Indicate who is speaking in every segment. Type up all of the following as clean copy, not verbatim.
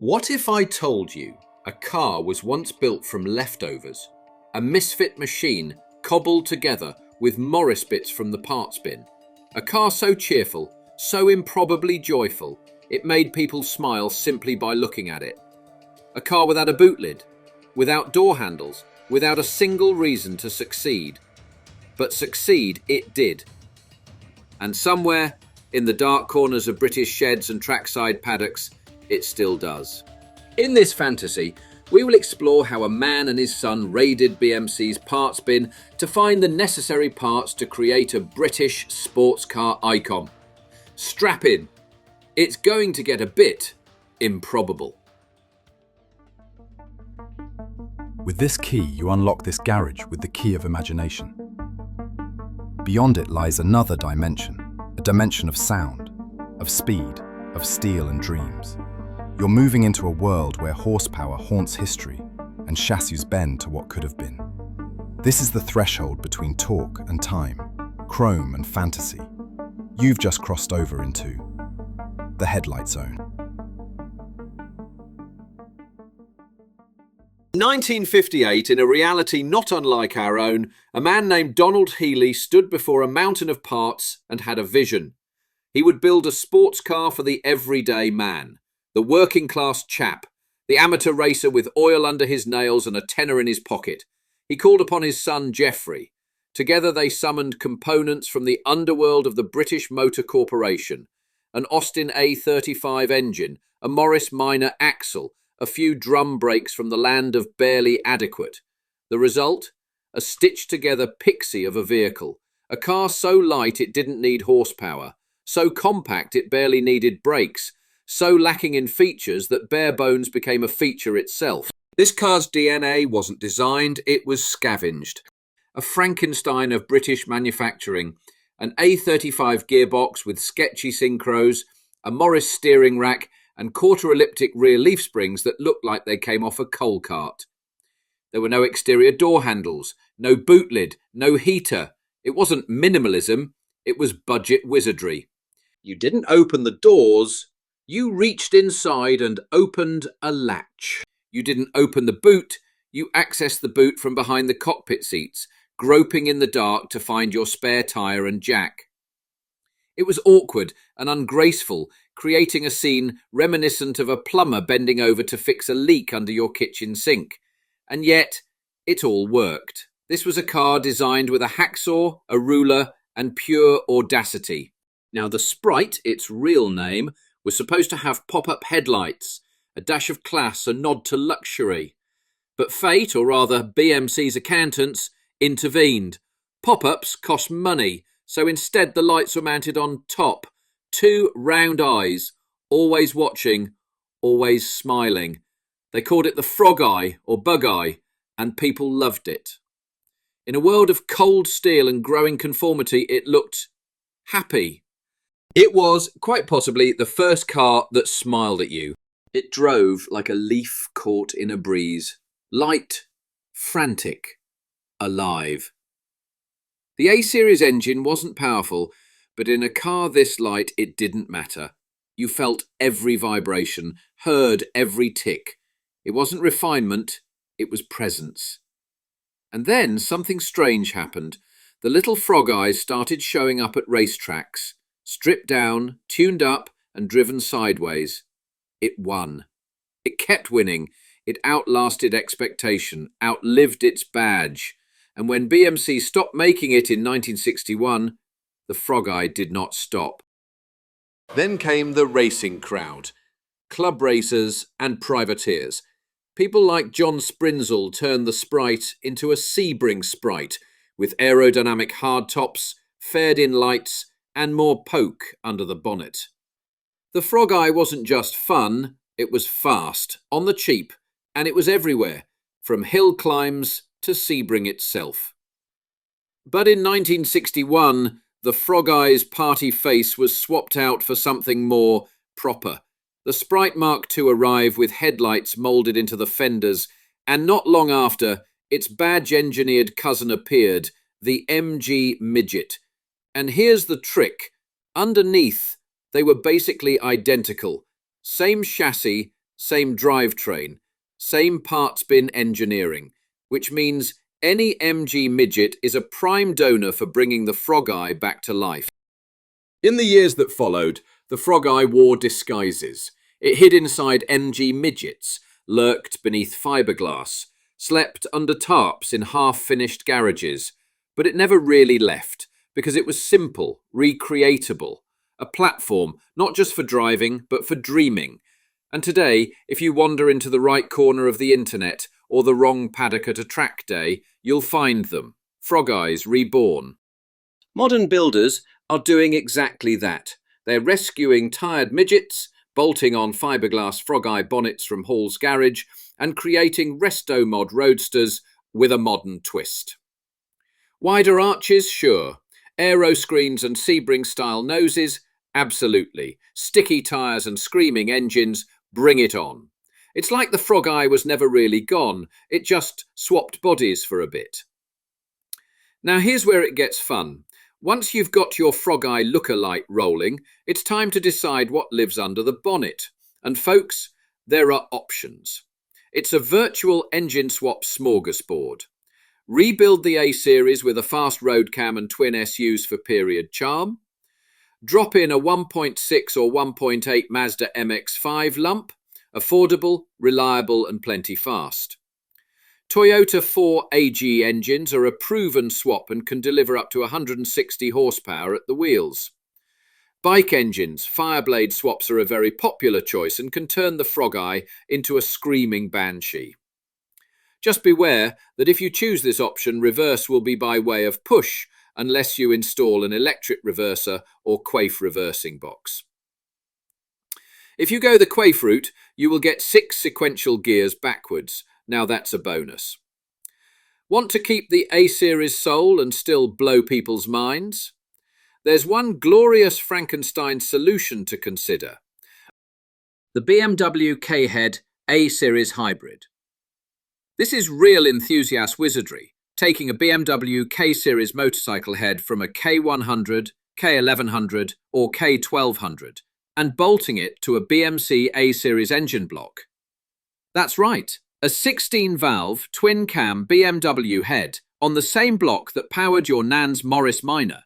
Speaker 1: What if I told you a car was once built from leftovers? A misfit machine cobbled together with Morris bits from the parts bin. A car so cheerful, so improbably joyful, it made people smile simply by looking at it. A car without a boot lid, without door handles, without a single reason to succeed. But succeed it did. And somewhere, in the dark corners of British sheds and trackside paddocks, it still does. In this fantasy, we will explore how a man and his son raided BMC's parts bin to find the necessary parts to create a British sports car icon. Strap in. It's going to get a bit improbable.
Speaker 2: With this key, you unlock this garage with the key of imagination. Beyond it lies another dimension, a dimension of sound, of speed, of steel and dreams. You're moving into a world where horsepower haunts history and chassis bend to what could have been. This is the threshold between torque and time, chrome and fantasy. You've just crossed over into the Headlight Zone.
Speaker 1: 1958, in a reality not unlike our own, a man named Donald Healey stood before a mountain of parts and had a vision. He would build a sports car for the everyday man, the working-class chap, the amateur racer with oil under his nails and a tenner in his pocket. He called upon his son Geoffrey. Together they summoned components from the underworld of the British Motor Corporation, an Austin A35 engine, a Morris Minor axle, a few drum brakes from the land of barely adequate. The result? A stitched-together pixie of a vehicle, a car so light it didn't need horsepower, so compact it barely needed brakes, so lacking in features that bare bones became a feature itself. This car's DNA wasn't designed, it was scavenged. A Frankenstein of British manufacturing, an A35 gearbox with sketchy synchros, a Morris steering rack, and quarter-elliptic rear leaf springs that looked like they came off a coal cart. There were no exterior door handles, no boot lid, no heater. It wasn't minimalism, it was budget wizardry. You didn't open the doors, you reached inside and opened a latch. You didn't open the boot, you accessed the boot from behind the cockpit seats, groping in the dark to find your spare tyre and jack. It was awkward and ungraceful, creating a scene reminiscent of a plumber bending over to fix a leak under your kitchen sink. And yet, it all worked. This was a car designed with a hacksaw, a ruler, and pure audacity. Now, the Sprite, its real name, was supposed to have pop-up headlights, a dash of class, a nod to luxury. But fate, or rather BMC's accountants, intervened. Pop-ups cost money, so instead the lights were mounted on top. Two round eyes, always watching, always smiling. They called it the Frogeye or Bugeye, and people loved it. In a world of cold steel and growing conformity, it looked happy. It was, quite possibly, the first car that smiled at you. It drove like a leaf caught in a breeze. Light, frantic, alive. The A-Series engine wasn't powerful, but in a car this light it didn't matter. You felt every vibration, heard every tick. It wasn't refinement, it was presence. And then something strange happened. The little Frogeyes started showing up at racetracks, stripped down, tuned up, and driven sideways. It won. It kept winning. It outlasted expectation, outlived its badge. And when BMC stopped making it in 1961, the Frogeye did not stop. Then came the racing crowd, club racers and privateers. People like John Sprinzell turned the Sprite into a Sebring Sprite, with aerodynamic hardtops, fared-in lights, and more poke under the bonnet. The Frogeye wasn't just fun, it was fast, on the cheap, and it was everywhere, from hill climbs to Sebring itself. But in 1961, the Frogeye's party face was swapped out for something more proper. The Sprite Mark II arrived with headlights moulded into the fenders, and not long after, its badge-engineered cousin appeared, the MG Midget. And here's the trick. Underneath, they were basically identical. Same chassis, same drivetrain, same parts bin engineering, which means any MG Midget is a prime donor for bringing the Frogeye back to life. In the years that followed, the Frogeye wore disguises. It hid inside MG Midgets, lurked beneath fiberglass, slept under tarps in half-finished garages, but it never really left, because it was simple, recreatable, a platform not just for driving, but for dreaming. And today, if you wander into the right corner of the internet or the wrong paddock at a track day, you'll find them, Frogeyes reborn. Modern builders are doing exactly that. They're rescuing tired midgets, bolting on fiberglass Frogeye bonnets from Hall's garage, and creating resto-mod roadsters with a modern twist. Wider arches? Sure. Aero screens and Sebring-style noses? Absolutely. Sticky tyres and screaming engines? Bring it on. It's like the Frogeye was never really gone, it just swapped bodies for a bit. Now here's where it gets fun. Once you've got your Frogeye lookalike rolling, it's time to decide what lives under the bonnet. And folks, there are options. It's a virtual engine swap smorgasbord. Rebuild the A-Series with a fast road cam and twin SUs for period charm. Drop in a 1.6 or 1.8 Mazda MX-5 lump. Affordable, reliable and plenty fast. Toyota 4 AG engines are a proven swap and can deliver up to 160 horsepower at the wheels. Bike engines, Fireblade swaps are a very popular choice and can turn the Frogeye into a screaming banshee. Just beware that if you choose this option, reverse will be by way of push unless you install an electric reverser or Quaife reversing box. If you go the Quaife route, you will get 6 sequential gears backwards. Now that's a bonus. Want to keep the A-Series soul and still blow people's minds? There's one glorious Frankenstein solution to consider. The BMW K-Head A-Series Hybrid. This is real enthusiast wizardry, taking a BMW K-Series motorcycle head from a K100, K1100 or K1200 and bolting it to a BMC A-Series engine block. That's right, a 16-valve, twin-cam BMW head on the same block that powered your Nan's Morris Minor.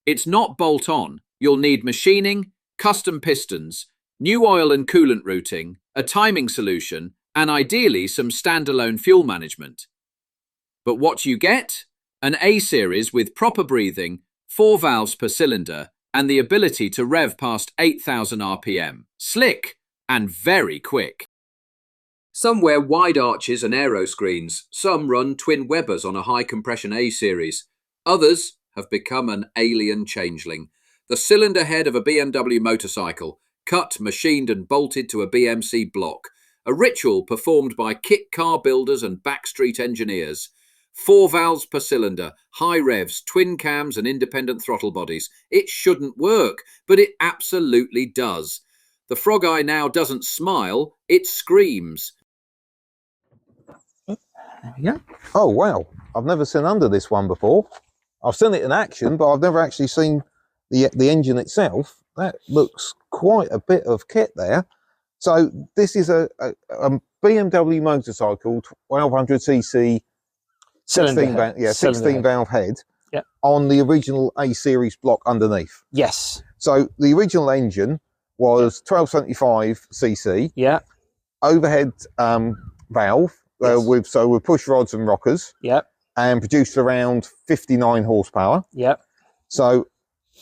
Speaker 1: It's not bolt-on. You'll need machining, custom pistons, new oil and coolant routing, a timing solution, and ideally some standalone fuel management. But what you get? An A-Series with proper breathing, 4 valves per cylinder, and the ability to rev past 8,000 RPM. Slick and very quick. Some wear wide arches and aero screens. Some run twin Webers on a high-compression A-Series. Others have become an alien changeling. The cylinder head of a BMW motorcycle, cut, machined and bolted to a BMC block. A ritual performed by kit car builders and backstreet engineers. 4 valves per cylinder, high revs, twin cams and independent throttle bodies. It shouldn't work, but it absolutely does. The Frogeye now doesn't smile, it screams.
Speaker 3: Yeah. Oh, wow. I've never seen under this one before. I've seen it in action, but I've never actually seen the engine itself. That looks quite a bit of kit there. So this is a BMW motorcycle, 1200cc, 16 valve head,
Speaker 4: yep,
Speaker 3: on the original A-Series block underneath.
Speaker 4: Yes.
Speaker 3: So the original engine was 1275cc.
Speaker 4: Yeah.
Speaker 3: Overhead valve,
Speaker 4: yes,
Speaker 3: with push rods and rockers.
Speaker 4: Yep.
Speaker 3: And produced around 59 horsepower.
Speaker 4: Yep.
Speaker 3: So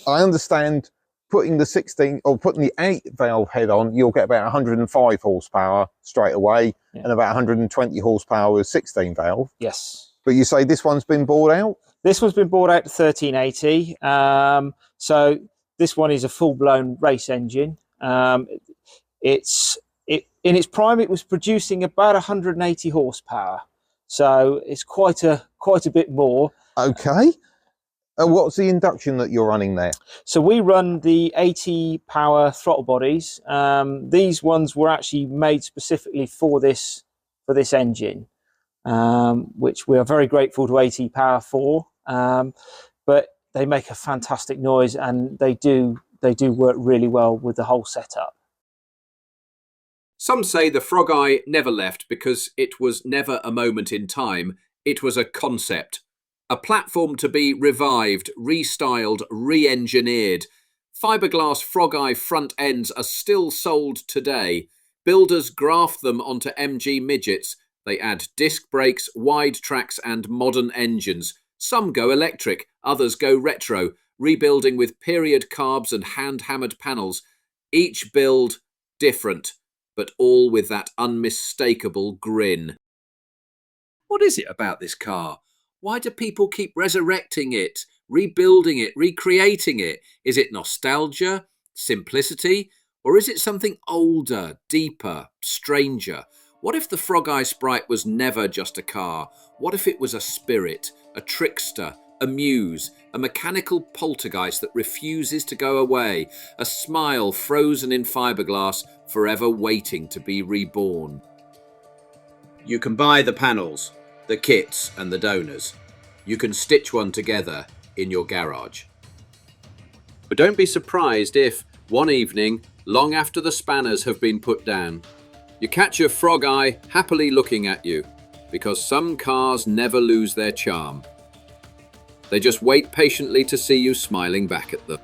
Speaker 3: I understand putting the 8 valve head on, you'll get about 105 horsepower straight away, yeah, and about 120 horsepower with 16 valve.
Speaker 4: Yes.
Speaker 3: But you say this one's been bought out?
Speaker 4: This one's been bought out to 1380. So this one is a full-blown race engine. In its prime, it was producing about 180 horsepower. So it's quite a bit more.
Speaker 3: Okay. And what's the induction that you're running there?
Speaker 4: So we run the 80 power throttle bodies. These ones were actually made specifically for this engine, which we are very grateful to 80 power for. But they make a fantastic noise, and they do work really well with the whole setup.
Speaker 1: Some say the Frogeye never left because it was never a moment in time, it was a concept. A platform to be revived, restyled, re-engineered. Fiberglass Frogeye front ends are still sold today. Builders graft them onto MG Midgets. They add disc brakes, wide tracks and modern engines. Some go electric, others go retro, rebuilding with period carbs and hand-hammered panels. Each build different, but all with that unmistakable grin. What is it about this car? Why do people keep resurrecting it, rebuilding it, recreating it? Is it nostalgia, simplicity, or is it something older, deeper, stranger? What if the Frogeye Sprite was never just a car? What if it was a spirit, a trickster, a muse, a mechanical poltergeist that refuses to go away, a smile frozen in fiberglass, forever waiting to be reborn? You can buy the panels, the kits and the donors. You can stitch one together in your garage. But don't be surprised if, one evening, long after the spanners have been put down, you catch your Frogeye happily looking at you, because some cars never lose their charm. They just wait patiently to see you smiling back at them.